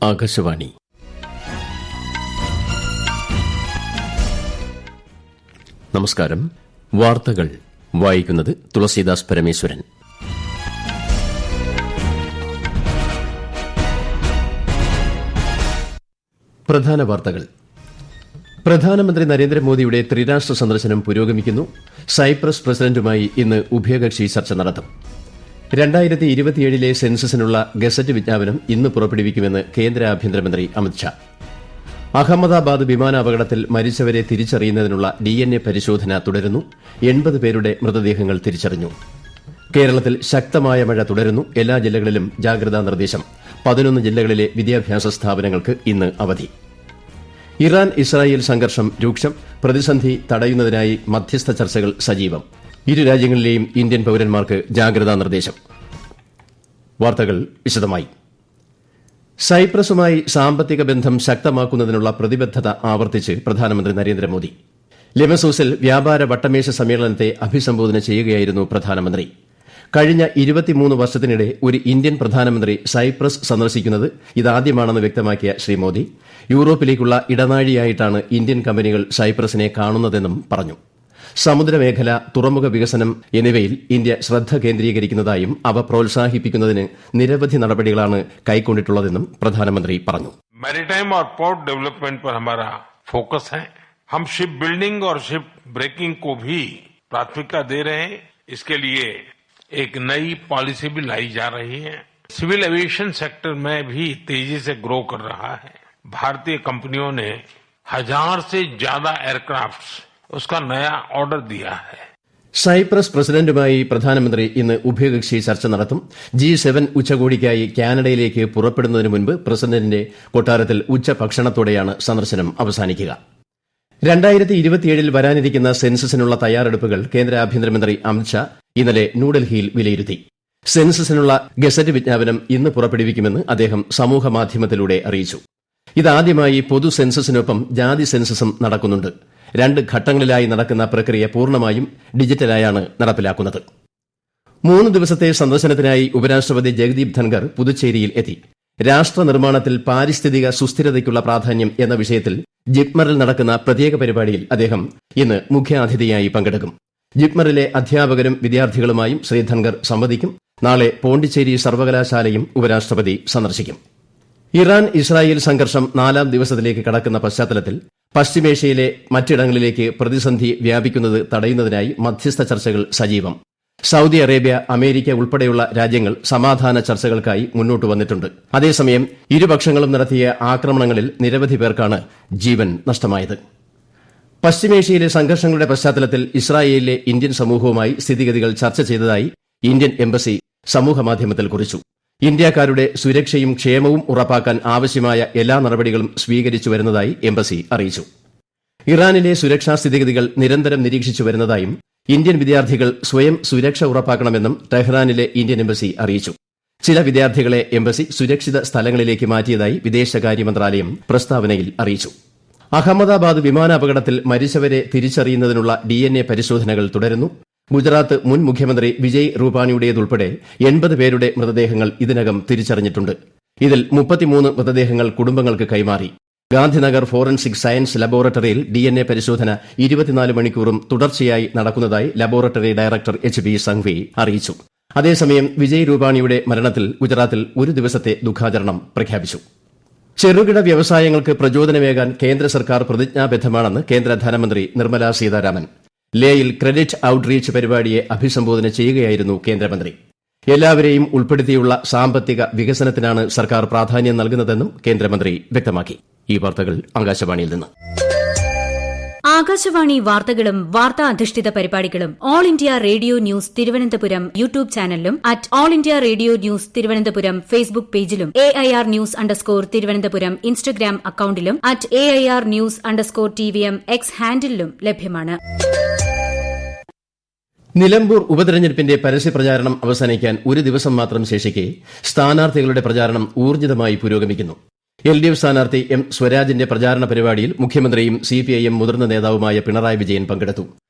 ആകാശവാണി. നമസ്കാരം. വാർത്തകൾ വായിക്കുന്നത് തുളസീദാസ് പരമേശ്വരൻ. പ്രധാന വാർത്തകൾ. പ്രധാനമന്ത്രി നരേന്ദ്രമോദിയുടെ ത്രിരാഷ്ട്ര സന്ദർശനം പുരോഗമിക്കുന്നു. സൈപ്രസ് പ്രസിഡന്റുമായി ഇന്ന് ഉഭയകക്ഷി ചർച്ച നടത്തും. 2027 സെൻസസിനുള്ള ഗസറ്റ് വിജ്ഞാപനം ഇന്ന് പുറപ്പെടുവിക്കുമെന്ന് കേന്ദ്ര ആഭ്യന്തരമന്ത്രി അമിത്ഷാ. അഹമ്മദാബാദ് വിമാനാപകടത്തിൽ മരിച്ചവരെ തിരിച്ചറിയുന്നതിനുള്ള DNA പരിശോധന തുടരുന്നു. 80 പേരുടെ മൃതദേഹങ്ങൾ തിരിച്ചറിഞ്ഞു. കേരളത്തിൽ ശക്തമായ മഴ തുടരുന്നു. എല്ലാ ജില്ലകളിലും ജാഗ്രതാ നിർദ്ദേശം. 11 ജില്ലകളിലെ വിദ്യാഭ്യാസ സ്ഥാപനങ്ങൾക്ക് ഇന്ന് അവധി. ഇറാൻ ഇസ്രായേൽ സംഘർഷം രൂക്ഷം. പ്രതിസന്ധി തടയുന്നതിനായി മധ്യസ്ഥ ചർച്ചകൾ സജീവം. ഇരു രാജ്യങ്ങളിലെയും ഇന്ത്യൻ പൌരന്മാർക്ക് ജാഗ്രതാ നിർദ്ദേശം. വാർത്തകൾ വിശദമായി. സൈപ്രസുമായി സാമ്പത്തിക ബന്ധം ശക്തമാക്കുന്നതിനുള്ള പ്രതിബദ്ധത ആവർത്തിച്ച് പ്രധാനമന്ത്രി നരേന്ദ്രമോദി. ലെമസോസിൽ വ്യാപാര വട്ടമേശ സമ്മേളനത്തെ അഭിസംബോധന ചെയ്യുകയായിരുന്നു പ്രധാനമന്ത്രി. കഴിഞ്ഞ 23 വർഷത്തിനിടെ ഒരു ഇന്ത്യൻ പ്രധാനമന്ത്രി സൈപ്രസ് സന്ദർശിക്കുന്നത് ഇതാദ്യമാണെന്ന് വ്യക്തമാക്കിയ ശ്രീ മോദി, യൂറോപ്പിലേക്കുള്ള ഇടനാഴിയായിട്ടാണ് ഇന്ത്യൻ കമ്പനികൾ സൈപ്രസിനെ കാണുന്നതെന്നും പറഞ്ഞു. സമുദ്രമേഖല, തുറമുഖ വികസനം എന്നിവയിൽ ഇന്ത്യ ശ്രദ്ധ കേന്ദ്രീകരിക്കുന്നതായും അവ പ്രോത്സാഹിപ്പിക്കുന്നതിന് നിരവധി നടപടികളാണ് കൈക്കൊണ്ടിട്ടുള്ളതെന്നും പ്രധാനമന്ത്രി പറഞ്ഞു. मैरीटाइम और पोर्ट डेवलपमेंट पर हमारा फोकस है. हम शिप बिल्डिंग और शिप ब्रेकिंग को भी प्राथमिकता दे रहे हैं. इसके लिए एक नई पॉलिसी भी लाई जा रही है. सिविल एविएशन सेक्टर में भी तेजी से ग्रो कर रहा है. भारतीय कंपनियों ने 1000 से ज्यादा एयरक्राफ्ट उसका नया ऑर्डर दिया है. സൈപ്രസ് പ്രസിഡന്റുമായി പ്രധാനമന്ത്രി ഇന്ന് ഉഭയകക്ഷി ചർച്ച നടത്തും. G7 ഉച്ചകോടിക്കായി കാനഡയിലേക്ക് പുറപ്പെടുന്നതിന് മുൻപ് പ്രസിഡന്റിന്റെ കൊട്ടാരത്തിൽ ഉച്ചഭക്ഷണത്തോടെയാണ് സന്ദർശനം അവസാനിക്കുക. 2027 വരാനിരിക്കുന്ന സെൻസസിനുള്ള തയ്യാറെടുപ്പുകൾ കേന്ദ്ര ആഭ്യന്തരമന്ത്രി അമിത്ഷാ ഇന്നലെ ന്യൂഡൽഹിയിൽ വിലയിരുത്തി. സെൻസസിനുള്ള ഗസറ്റ് വിജ്ഞാപനം ഇന്ന് പുറപ്പെടുവിക്കുമെന്ന് അദ്ദേഹം സമൂഹമാധ്യമത്തിലൂടെ അറിയിച്ചു. ഇതാദ്യമായി പൊതു സെൻസസിനൊപ്പം ജാതി സെൻസസും നടക്കുന്നുണ്ട്. 2 ഘട്ടങ്ങളിലായി നടക്കുന്ന പ്രക്രിയ പൂർണ്ണമായും ഡിജിറ്റലായാണ് നടപ്പിലാക്കുന്നത്. 3 ദിവസത്തെ സന്ദർശനത്തിനായി ഉപരാഷ്ട്രപതി ജഗദീപ് ധൻഖർ പുതുച്ചേരിയിൽ എത്തി. രാഷ്ട്ര നിർമ്മാണത്തിൽ പാരിസ്ഥിതിക സുസ്ഥിരതയ്ക്കുള്ള പ്രാധാന്യം എന്ന വിഷയത്തിൽ ജിപ്മറിൽ നടക്കുന്ന പ്രത്യേക പരിപാടിയിൽ അദ്ദേഹം ഇന്ന് മുഖ്യാതിഥിയായി പങ്കെടുക്കും. ജിപ്മറിലെ അധ്യാപകരും വിദ്യാർത്ഥികളുമായും ശ്രീ ധൻഖർ സംവദിക്കും. നാളെ പോണ്ടിച്ചേരി സർവകലാശാലയും ഉപരാഷ്ട്രപതി സന്ദർശിക്കും. ഇറാൻ ഇസ്രായേൽ സംഘർഷം 4ാം ദിവസത്തിലേക്ക് കടക്കുന്ന പശ്ചാത്തലത്തിൽ പശ്ചിമേഷ്യയിലെ മറ്റിടങ്ങളിലേക്ക് പ്രതിസന്ധി വ്യാപിക്കുന്നത് തടയുന്നതിനായി മധ്യസ്ഥ ചർച്ചകൾ സജീവം. സൌദി അറേബ്യ, അമേരിക്ക ഉൾപ്പെടെയുള്ള രാജ്യങ്ങൾ സമാധാന ചർച്ചകൾക്കായി മുന്നോട്ട് വന്നിട്ടുണ്ട്. അതേസമയം ഇരുപക്ഷങ്ങളും നടത്തിയ ആക്രമണങ്ങളിൽ നിരവധി പേർക്കാണ് ജീവൻ നഷ്ടമായത്. പശ്ചിമേഷ്യയിലെ സംഘർഷങ്ങളുടെ പശ്ചാത്തലത്തിൽ ഇസ്രായേലിലെ ഇന്ത്യൻ സമൂഹവുമായി സ്ഥിതിഗതികൾ ചർച്ച ചെയ്തതായി ഇന്ത്യൻ എംബസി സമൂഹമാധ്യമത്തിൽ കുറിച്ചു. ഇന്ത്യക്കാരുടെ സുരക്ഷയും ക്ഷേമവും ഉറപ്പാക്കാൻ ആവശ്യമായ എല്ലാ നടപടികളും സ്വീകരിച്ചു വരുന്നതായി എംബസി അറിയിച്ചു. ഇറാനിലെ സുരക്ഷാ സ്ഥിതിഗതികൾ നിരന്തരം നിരീക്ഷിച്ചു വരുന്നതായും ഇന്ത്യൻ വിദ്യാർത്ഥികൾ സ്വയം സുരക്ഷ ഉറപ്പാക്കണമെന്നും ടെഹ്റാനിലെ ഇന്ത്യൻ എംബസി അറിയിച്ചു. ചില വിദ്യാർത്ഥികളെ എംബസി സുരക്ഷിത സ്ഥലങ്ങളിലേക്ക് മാറ്റിയതായി വിദേശകാര്യ മന്ത്രാലയം പ്രസ്താവനയിൽ അറിയിച്ചു. അഹമ്മദാബാദ് വിമാനാപകടത്തിൽ മരിച്ചവരെ തിരിച്ചറിയുന്നതിനുള്ള DNA പരിശോധനകൾ തുടരുന്നു. ഗുജറാത്ത് മുൻ മുഖ്യമന്ത്രി വിജയ് റൂപാണിയുടേതുൾപ്പെടെ 80 പേരുടെ മൃതദേഹങ്ങൾ ഇതിനകം തിരിച്ചറിഞ്ഞിട്ടുണ്ട്. ഇതിൽ 33 മൃതദേഹങ്ങൾ കുടുംബങ്ങൾക്ക് കൈമാറി. ഗാന്ധിനഗർ ഫോറൻസിക് സയൻസ് ലബോറട്ടറിയിൽ DNA പരിശോധന 24 മണിക്കൂറും തുടർച്ചയായി നടക്കുന്നതായി ലബോറട്ടറി ഡയറക്ടർ HB സംഘ്വി അറിയിച്ചു. അതേസമയം വിജയ് റൂപാണിയുടെ മരണത്തിൽ ഗുജറാത്തിൽ ഒരു ദിവസത്തെ ദുഃഖാചരണം പ്രഖ്യാപിച്ചു. ചെറുകിട വ്യവസായങ്ങൾക്ക് പ്രചോദനമേകാൻ കേന്ദ്ര സർക്കാർ പ്രതിജ്ഞാബദ്ധമാണെന്ന് കേന്ദ്ര ധനമന്ത്രി നിർമ്മല സീതാരാമൻ. ലേയിൽ ക്രെഡിറ്റ് ഔട്ട്റീച്ച് പരിപാടിയെ അഭിസംബോധന ചെയ്യുകയായിരുന്നു കേന്ദ്രമന്ത്രി. എല്ലാവരെയും ഉൾപ്പെടുത്തിയുള്ള സാമ്പത്തിക വികസനത്തിനാണ് സർക്കാർ പ്രാധാന്യം നൽകുന്നതെന്നും കേന്ദ്രമന്ത്രി വ്യക്തമാക്കി. ഈ വാർത്തകൾ ആകാശവാണിയിൽ നിന്ന്. ആകാശവാണി വാർത്തകളും വാർത്താ അധിഷ്ഠിത പരിപാടികളും All India Radio News Thiruvananthapuram YouTube ചാനലിലും @All India Radio News Thiruvananthapuram Facebook പേജിലും AIR ന്യൂസ് _ ഇൻസ്റ്റഗ്രാം അക്കൌണ്ടിലും @AIR ന്യൂസ് _ TVM X ഹാൻഡിലും ലഭ്യമാണ്. നിലമ്പൂർ ഉപതെരഞ്ഞെടുപ്പിന്റെ പരസ്യപ്രചാരണം അവസാനിക്കാൻ ഒരു ദിവസം മാത്രം ശേഷിക്കെ സ്ഥാനാർത്ഥികളുടെ പ്രചാരണം ഊർജിതമായി പുരോഗമിക്കുന്നു. LDF സ്ഥാനാർത്ഥി M സ്വരാജിന്റെ പ്രചാരണ പരിപാടിയിൽ മുഖ്യമന്ത്രിയും CPIM മുതിർന്ന നേതാവുമായ പിണറായി വിജയൻ പങ്കെടുത്തു.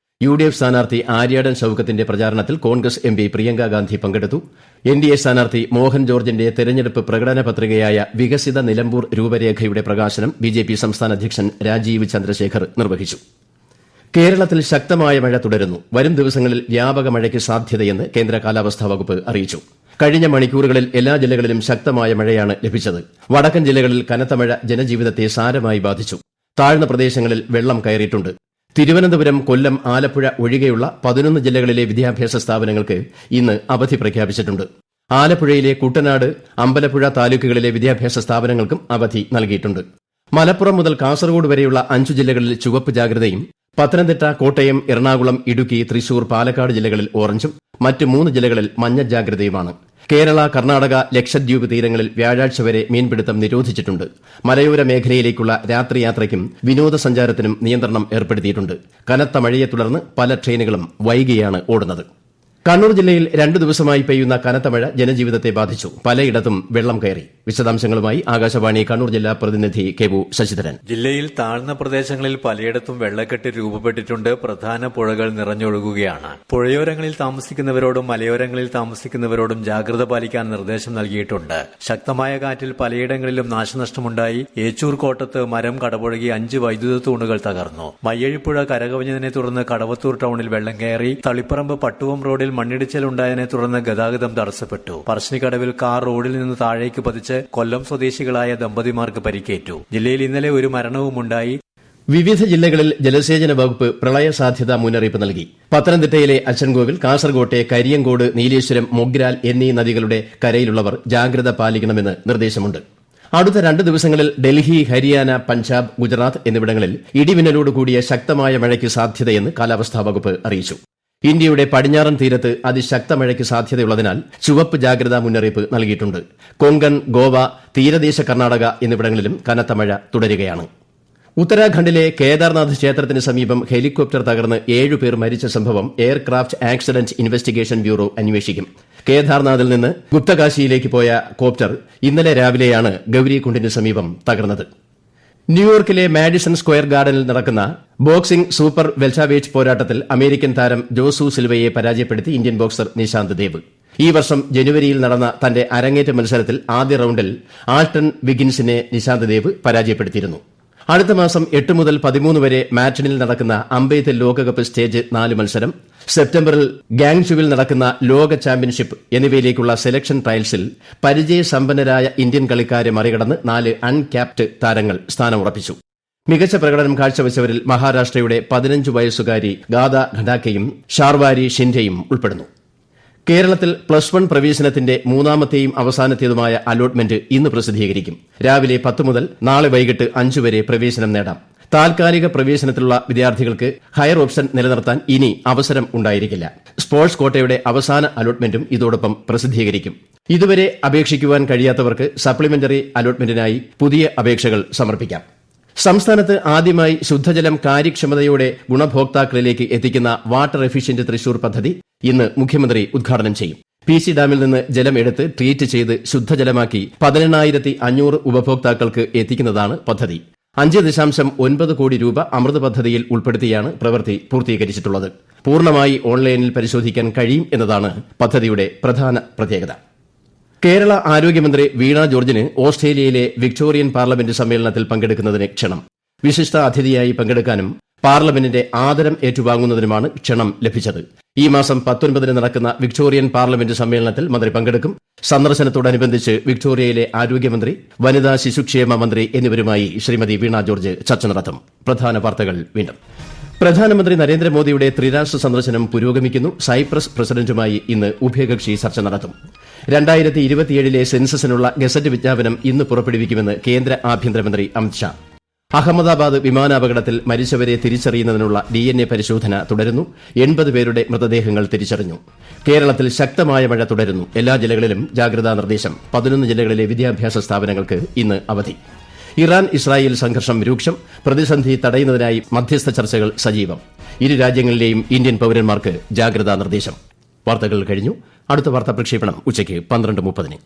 UDF സ്ഥാനാർത്ഥി ആര്യാടൻ ഷൌക്കത്തിന്റെ പ്രചാരണത്തിൽ കോൺഗ്രസ് MP പ്രിയങ്ക ഗാന്ധി പങ്കെടുത്തു. NDA സ്ഥാനാർത്ഥി മോഹൻ ജോർജിന്റെ തെരഞ്ഞെടുപ്പ് പ്രകടന പത്രികയായ വികസിത നിലമ്പൂർ രൂപരേഖയുടെ പ്രകാശനം BJP സംസ്ഥാന അധ്യക്ഷൻ രാജീവ് ചന്ദ്രശേഖർ നിർവഹിച്ചു. കേരളത്തിൽ ശക്തമായ മഴ തുടരുന്നു. വരും ദിവസങ്ങളിൽ വ്യാപക മഴയ്ക്ക് സാധ്യതയെന്ന് കേന്ദ്ര കാലാവസ്ഥാ വകുപ്പ് അറിയിച്ചു. കഴിഞ്ഞ മണിക്കൂറുകളിൽ എല്ലാ ജില്ലകളിലും ശക്തമായ മഴയാണ് ലഭിച്ചത്. വടക്കൻ ജില്ലകളിൽ കനത്ത മഴ ജനജീവിതത്തെ സാരമായി ബാധിച്ചു. താഴ്ന്ന പ്രദേശങ്ങളിൽ വെള്ളം കയറിയിട്ടുണ്ട്. തിരുവനന്തപുരം, കൊല്ലം, ആലപ്പുഴ ഒഴികെയുള്ള 11 ജില്ലകളിലെ വിദ്യാഭ്യാസ സ്ഥാപനങ്ങൾക്ക് ഇന്ന് അവധി പ്രഖ്യാപിച്ചിട്ടുണ്ട്. ആലപ്പുഴയിലെ കുട്ടനാട്, അമ്പലപ്പുഴ താലൂക്കുകളിലെ വിദ്യാഭ്യാസ സ്ഥാപനങ്ങൾക്കും അവധി നൽകിയിട്ടുണ്ട്. മലപ്പുറം മുതൽ കാസർഗോഡ് വരെയുള്ള 5 ജില്ലകളിൽ ചുവപ്പ് ജാഗ്രതയും പത്തനംതിട്ട, കോട്ടയം, എറണാകുളം, ഇടുക്കി, തൃശൂർ, പാലക്കാട് ജില്ലകളിൽ ഓറഞ്ചും മറ്റ് 3 ജില്ലകളിൽ മഞ്ഞ ജാഗ്രതയുമാണ്. കേരള, കർണാടക, ലക്ഷദ്വീപ് തീരങ്ങളിൽ വ്യാഴാഴ്ച വരെ മീൻപിടുത്തം നിരോധിച്ചിട്ടുണ്ട്. മലയോര മേഖലയിലേക്കുള്ള രാത്രിയാത്രയ്ക്കും വിനോദസഞ്ചാരത്തിനും നിയന്ത്രണം ഏർപ്പെടുത്തിയിട്ടുണ്ട്. കനത്ത മഴയെ തുടർന്ന് പല ട്രെയിനുകളും വൈകിയാണ് ഓടുന്നത്. കണ്ണൂർ ജില്ലയിൽ 2 ദിവസമായി പെയ്യുന്ന കനത്ത മഴ ജനജീവിതത്തെ ബാധിച്ചു. പലയിടത്തും വെള്ളം കയറി. വിശദാംശങ്ങളുമായി ആകാശവാണി കണ്ണൂർ ജില്ലാ പ്രതിനിധി കെ.വു. ശശിധരൻ. ജില്ലയിൽ താഴ്ന്ന പ്രദേശങ്ങളിൽ പലയിടത്തും വെള്ളക്കെട്ട് രൂപപ്പെട്ടിട്ടുണ്ട്. പ്രധാന പുഴകൾ നിറഞ്ഞൊഴുകുകയാണ്. പുഴയോരങ്ങളിൽ താമസിക്കുന്നവരോടും മലയോരങ്ങളിൽ താമസിക്കുന്നവരോടും ജാഗ്രത പാലിക്കാൻ നിർദ്ദേശം നൽകിയിട്ടുണ്ട്. ശക്തമായ കാറ്റിൽ പലയിടങ്ങളിലും നാശനഷ്ടമുണ്ടായി. ഏച്ചൂർ കോട്ടത്ത് മരം കടപുഴകി 5 വൈദ്യുത തൂണുകൾ തകർന്നു. മയ്യഴിപ്പുഴ കരകവിഞ്ഞതിനെ തുടർന്ന് കടവത്തൂർ ടൌണിൽ വെള്ളം കയറി. തളിപ്പറമ്പ് പട്ടുവം റോഡിൽ മണ്ണിടിച്ചിലുണ്ടായതിനെ തുടർന്ന് ഗതാഗതം തടസ്സപ്പെട്ടു. പറശ്ശിനിക്കടവിൽ കാർ റോഡിൽ നിന്ന് താഴേക്ക് പതിച്ച് കൊല്ലം സ്വദേശികളായ ദമ്പതിമാർക്ക് പരിക്കേറ്റു. ജില്ലയിൽ ഇന്നലെ ഒരു മരണവുമുണ്ടായി. വിവിധ ജില്ലകളിൽ ജലസേചന വകുപ്പ് പ്രളയ സാധ്യതാ മുന്നറിയിപ്പ് നൽകി. പത്തനംതിട്ടയിലെ അച്ചൻകോവിൽ, കാസർകോട്ടെ കരിയങ്കോട്, നീലേശ്വരം, മൊഗ്രാൽ എന്നീ നദികളുടെ കരയിലുള്ളവർ ജാഗ്രത പാലിക്കണമെന്ന് നിർദ്ദേശമുണ്ട്. അടുത്ത 2 ദിവസങ്ങളിൽ ഡൽഹി, ഹരിയാന, പഞ്ചാബ്, ഗുജറാത്ത് എന്നിവിടങ്ങളിൽ ഇടിമിന്നലോട് കൂടിയ ശക്തമായ മഴയ്ക്ക് സാധ്യതയെന്ന് കാലാവസ്ഥാ വകുപ്പ് അറിയിച്ചു. ഇന്ത്യയുടെ പടിഞ്ഞാറൻ തീരത്ത് അതിശക്ത മഴയ്ക്ക് സാധ്യതയുള്ളതിനാൽ ചുവപ്പ് ജാഗ്രതാ മുന്നറിയിപ്പ് നൽകിയിട്ടുണ്ട്. കൊങ്കൺ, ഗോവ, തീരദേശ കർണാടക എന്നിവിടങ്ങളിലും കനത്ത മഴ തുടരുകയാണ്. ഉത്തരാഖണ്ഡിലെ കേദാർനാഥ് ക്ഷേത്രത്തിന് സമീപം ഹെലികോപ്റ്റർ തകർന്ന് 7 പേർ മരിച്ച സംഭവം എയർക്രാഫ്റ്റ് ആക്സിഡന്റ് ഇൻവെസ്റ്റിഗേഷൻ ബ്യൂറോ അന്വേഷിക്കും. കേദാർനാഥിൽ നിന്ന് ഗുപ്തകാശിയിലേക്ക് പോയ കോപ്റ്റർ ഇന്നലെ രാവിലെയാണ് ഗൌരികുണ്ടിന് സമീപം തകർന്നത്. ന്യൂയോർക്കിലെ മാഡിസൺ സ്ക്വയർ ഗാർഡനിൽ നടക്കുന്ന ബോക്സിംഗ് സൂപ്പർ വെൽറ്റർവെയ്റ്റ് പോരാട്ടത്തിൽ അമേരിക്കൻ താരം ജോസു സിൽവയെ പരാജയപ്പെടുത്തി ഇന്ത്യൻ ബോക്സർ നിശാന്ത് ദേവ്. ഈ വർഷം ജനുവരിയിൽ നടന്ന തന്റെ അരങ്ങേറ്റ മത്സരത്തിൽ ആദ്യ റൌണ്ടിൽ ആൾട്ടൺ വിഗിൻസിനെ നിശാന്ത് ദേവ് പരാജയപ്പെടുത്തിയിരുന്നു. അടുത്ത മാസം 8 മുതൽ 13 വരെ മാറ്റണിൽ നടക്കുന്ന അമ്പെയ്ത്ത് ലോകകപ്പ് സ്റ്റേജ് 4 മത്സരം, സെപ്റ്റംബറിൽ ഗാങ്ചുവിൽ നടക്കുന്ന ലോക ചാമ്പ്യൻഷിപ്പ് എന്നിവയിലേക്കുള്ള സെലക്ഷൻ ട്രയൽസിൽ പരിചയസമ്പന്നരായ ഇന്ത്യൻ കളിക്കാരെ മറികടന്ന് 4 അൺക്യാപ്ഡ് താരങ്ങൾ സ്ഥാനമുറപ്പിച്ചു. മികച്ച പ്രകടനം കാഴ്ചവച്ചവരിൽ മഹാരാഷ്ട്രയുടെ 15 വയസ്സുകാരി ഗാദ ഖഡാക്കയും ഷാർവാരി ഷിൻഡെയും ഉൾപ്പെടുന്നു. കേരളത്തിൽ +1 പ്രവേശനത്തിന്റെ 3ാമത്തെയും അവസാനത്തേതുമായ അലോട്ട്മെന്റ് ഇന്ന് പ്രസിദ്ധീകരിക്കും. രാവിലെ 10 മുതൽ നാളെ വൈകിട്ട് 5 വരെ പ്രവേശനം നേടാം. താൽക്കാലിക പ്രവേശനത്തിലുള്ള വിദ്യാർത്ഥികൾക്ക് ഹയർ ഓപ്ഷൻ നിലനിർത്താൻ ഇനി അവസരം ഉണ്ടായിരിക്കില്ല. സ്പോർട്സ് കോട്ടയുടെ അവസാന അലോട്ട്മെന്റും ഇതോടൊപ്പം പ്രസിദ്ധീകരിക്കും. ഇതുവരെ അപേക്ഷിക്കുവാൻ കഴിയാത്തവർക്ക് സപ്ലിമെന്ററി അലോട്ട്മെന്റിനായി പുതിയ അപേക്ഷകൾ സമർപ്പിക്കാം. സംസ്ഥാനത്ത് ആദ്യമായി ശുദ്ധജലം കാര്യക്ഷമതയോടെ ഗുണഭോക്താക്കളിലേക്ക് എത്തിക്കുന്ന വാട്ടർ എഫിഷ്യന്റ് തൃശൂർ പദ്ധതി ഇന്ന് മുഖ്യമന്ത്രി ഉദ്ഘാടനം ചെയ്യും. PC ഡാമിൽ നിന്ന് ജലം എടുത്ത് ട്രീറ്റ് ചെയ്ത് ശുദ്ധജലമാക്കി 18,500 ഉപഭോക്താക്കൾക്ക് എത്തിക്കുന്നതാണ് പദ്ധതി. 5.9 കോടി രൂപ അമൃത് പദ്ധതിയിൽ ഉൾപ്പെടുത്തിയാണ് പ്രവൃത്തി പൂർത്തീകരിച്ചിട്ടുള്ളത്. പൂർണ്ണമായി ഓൺലൈനിൽ പരിശോധിക്കാൻ കഴിയും എന്നതാണ് പദ്ധതിയുടെ പ്രധാന പ്രത്യേകത. കേരള ആരോഗ്യമന്ത്രി വീണ ജോർജിന് ഓസ്ട്രേലിയയിലെ വിക്ടോറിയൻ പാർലമെന്റ് സമ്മേളനത്തിൽ പങ്കെടുക്കുന്നതിന് ക്ഷണം. വിശിഷ്ട അതിഥിയായി പങ്കെടുക്കാനും പാർലമെന്റിന്റെ ആദരം ഏറ്റുവാങ്ങുന്നതിനുമാണ് ക്ഷണം ലഭിച്ചത്. ഈ മാസം 19 നടക്കുന്ന വിക്ടോറിയൻ പാർലമെന്റ് സമ്മേളനത്തിൽ മന്ത്രി പങ്കെടുക്കും. സന്ദർശനത്തോടനുബന്ധിച്ച് വിക്ടോറിയയിലെ ആരോഗ്യമന്ത്രി, വനിതാ ശിശുക്ഷേമ മന്ത്രി എന്നിവരുമായി ശ്രീമതി വീണ ജോർജ് ചർച്ച നടത്തും. പ്രധാന വാർത്തകൾ വീണ്ടും. പ്രധാനമന്ത്രി നരേന്ദ്രമോദിയുടെ ത്രിരാഷ്ട്ര സന്ദർശനം പുരോഗമിക്കുന്നു. സൈപ്രസ് പ്രസിഡന്റുമായി ഇന്ന് ഉഭയകക്ഷി ചർച്ച നടത്തും. 2027 സെൻസസിനുള്ള ഗസറ്റ് വിജ്ഞാപനം ഇന്ന് പുറപ്പെടുവിക്കുമെന്ന് കേന്ദ്ര ആഭ്യന്തരമന്ത്രി അമിത്ഷാ. അഹമ്മദാബാദ് വിമാനാപകടത്തിൽ മരിച്ചവരെ തിരിച്ചറിയുന്നതിനുള്ള DNA പരിശോധന തുടരുന്നു. 80 പേരുടെ മൃതദേഹങ്ങൾ തിരിച്ചറിഞ്ഞു. കേരളത്തിൽ ശക്തമായ മഴ തുടരുന്നു. എല്ലാ ജില്ലകളിലും ജാഗ്രതാ നിർദ്ദേശം. 11 ജില്ലകളിലെ വിദ്യാഭ്യാസ സ്ഥാപനങ്ങൾക്ക് ഇന്ന് അവധി. ഇറാൻ ഇസ്രായേൽ സംഘർഷം രൂക്ഷം. പ്രതിസന്ധി തടയുന്നതിനായി മധ്യസ്ഥ ചർച്ചകൾ സജീവം. ഇരു രാജ്യങ്ങളിലെയും ഇന്ത്യൻ പൌരന്മാർക്ക് ജാഗ്രതാ നിർദ്ദേശം. വാർത്തകൾ കഴിഞ്ഞു. അടുത്ത വാർത്താ പ്രക്ഷേപണം ഉച്ചയ്ക്ക് 12:30.